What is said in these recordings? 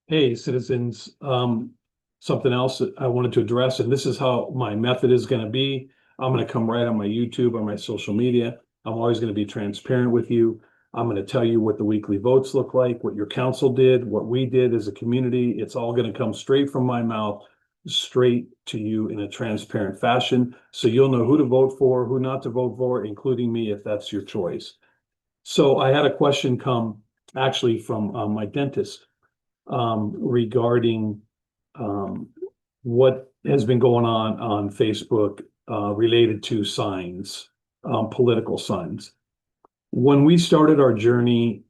Hey, citizens, something else that I wanted to address, and this is how my method is going to be. I'm going to come right on my YouTube or my social media. I'm always going to be transparent with you. I'm going to tell you what the weekly votes look like, what your council did, what we did as a community. It's all going to come straight from my mouth, straight to you in a transparent fashion. So you'll know who to vote for, who not to vote for, including me if that's your choice. So I had a question come actually from my dentist regarding um, what has been going on Facebook related to signs, political signs. When we started our journey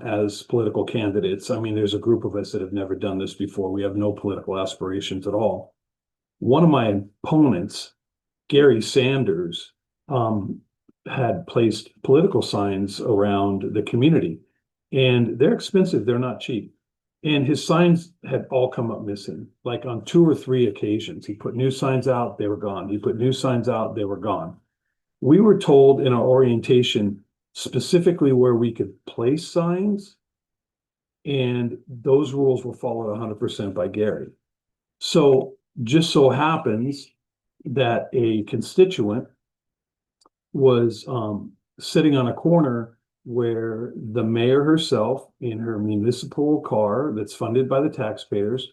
as political candidates, I mean, there's a group of us that have never done this before. We have no political aspirations at all. One of my opponents, Gary Sanders, um, had placed political signs around the community, and they're expensive. They're not cheap. And his signs had all come up missing, like on two or three occasions. He put new signs out, they were gone. He put new signs out, they were gone. We were told in our orientation specifically where we could place signs, and those rules were followed 100% by Gary. So just so happens that a constituent was sitting on a corner where the mayor herself, in her municipal car that's funded by the taxpayers,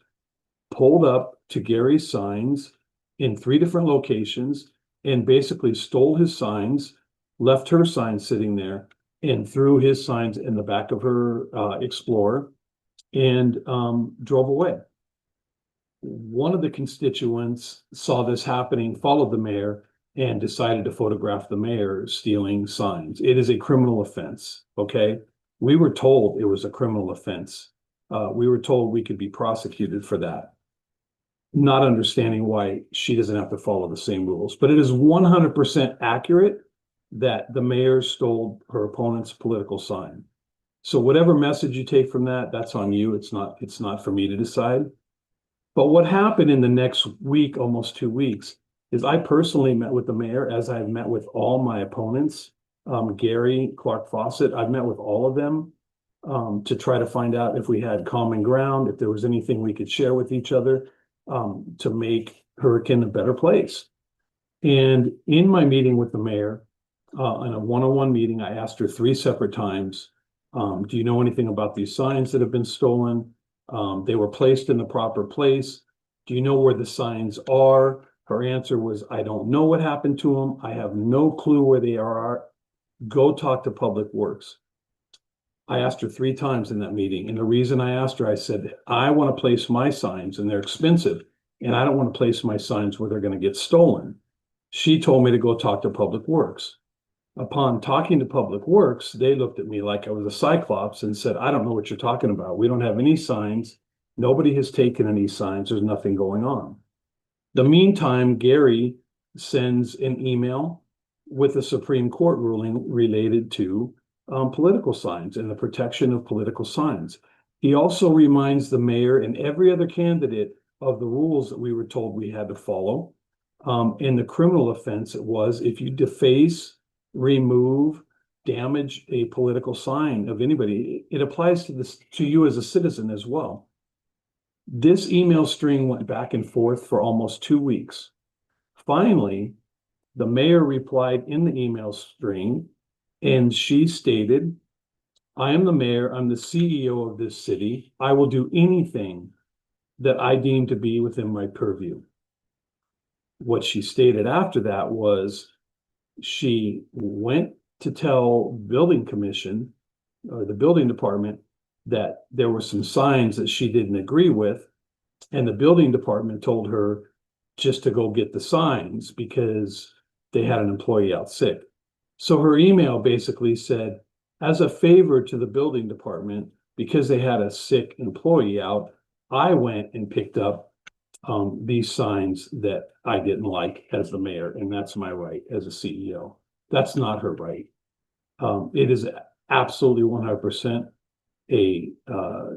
pulled up to Gary's signs in three different locations and basically stole his signs, left her signs sitting there, and threw his signs in the back of her Explorer and drove away. One of the constituents saw this happening, followed the mayor, and decided to photograph the mayor stealing signs. It is a criminal offense, okay? We were told it was a criminal offense. We were told we could be prosecuted for that, not understanding why she doesn't have to follow the same rules. But it is 100% accurate that the mayor stole her opponent's political sign. So whatever message you take from that, that's on you. It's not for me to decide. But what happened in the next week, almost 2 weeks, is I personally met with the mayor, as I've met with all my opponents, Gary, Clark Fawcett. I've met with all of them to try to find out if we had common ground, if there was anything we could share with each other to make Hurricane a better place. And in my meeting with the mayor, in a one-on-one meeting, I asked her three separate times, do you know anything about these signs that have been stolen? They were placed in the proper place. Do you know where the signs are? Her answer was, I don't know what happened to them. I have no clue where they are. Go talk to Public Works. I asked her three times in that meeting. And the reason I asked her, I said, I want to place my signs and they're expensive. And I don't want to place my signs where they're going to get stolen. She told me to go talk to Public Works. Upon talking to Public Works, they looked at me like I was a cyclops and said, I don't know what you're talking about. We don't have any signs. Nobody has taken any signs. There's nothing going on. The meantime, Gary sends an email with a Supreme Court ruling related to political signs and the protection of political signs. He also reminds the mayor and every other candidate of the rules that we were told we had to follow. And the criminal offense it was if you deface, remove, damage a political sign of anybody. It applies to you as a citizen as well. This email string went back and forth for almost 2 weeks. Finally, the mayor replied in the email string, and she stated, I am the mayor, I'm the CEO of this city. I will do anything that I deem to be within my purview. What she stated after that was she went to tell building commission or the building department that there were some signs that she didn't agree with. And the building department told her just to go get the signs because they had an employee out sick. So her email basically said, as a favor to the building department, because they had a sick employee out, I went and picked up these signs that I didn't like as the mayor, and that's my right as a CEO. That's not her right. It is absolutely 100% a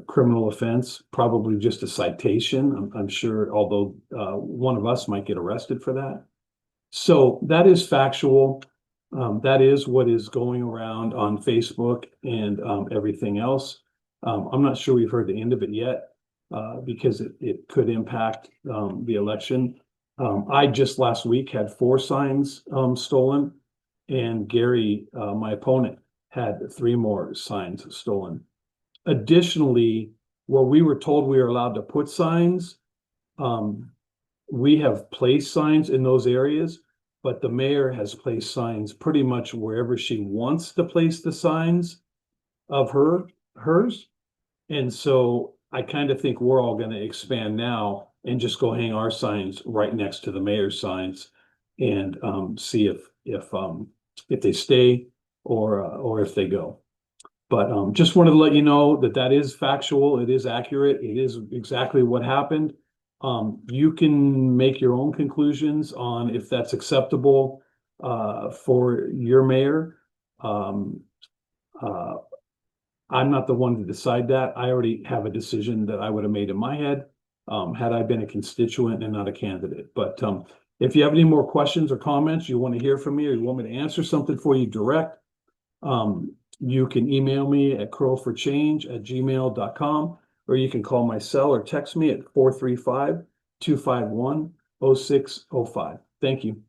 criminal offense, probably just a citation. I'm sure, although one of us might get arrested for that. So that is factual. That is what is going around on Facebook and everything else. I'm not sure we've heard the end of it yet. because it could impact the election. I just last week had 4 signs stolen, and Gary, my opponent, had 3 more signs stolen. Additionally, where we were told we were allowed to put signs, we have placed signs in those areas, but the mayor has placed signs pretty much wherever she wants to place the signs of hers. And so I kind of think we're all going to expand now and just go hang our signs right next to the mayor's signs and see if they stay or if they go. But just wanted to let you know that that is factual. It is accurate. It is exactly what happened. You can make your own conclusions on if that's acceptable for your mayor. I'm not the one to decide that. I already have a decision that I would have made in my head had I been a constituent and not a candidate. But if you have any more questions or comments, you want to hear from me, or you want me to answer something for you direct, you can email me at curlforchange@gmail.com, or you can call my cell or text me at 435-251-0605. Thank you.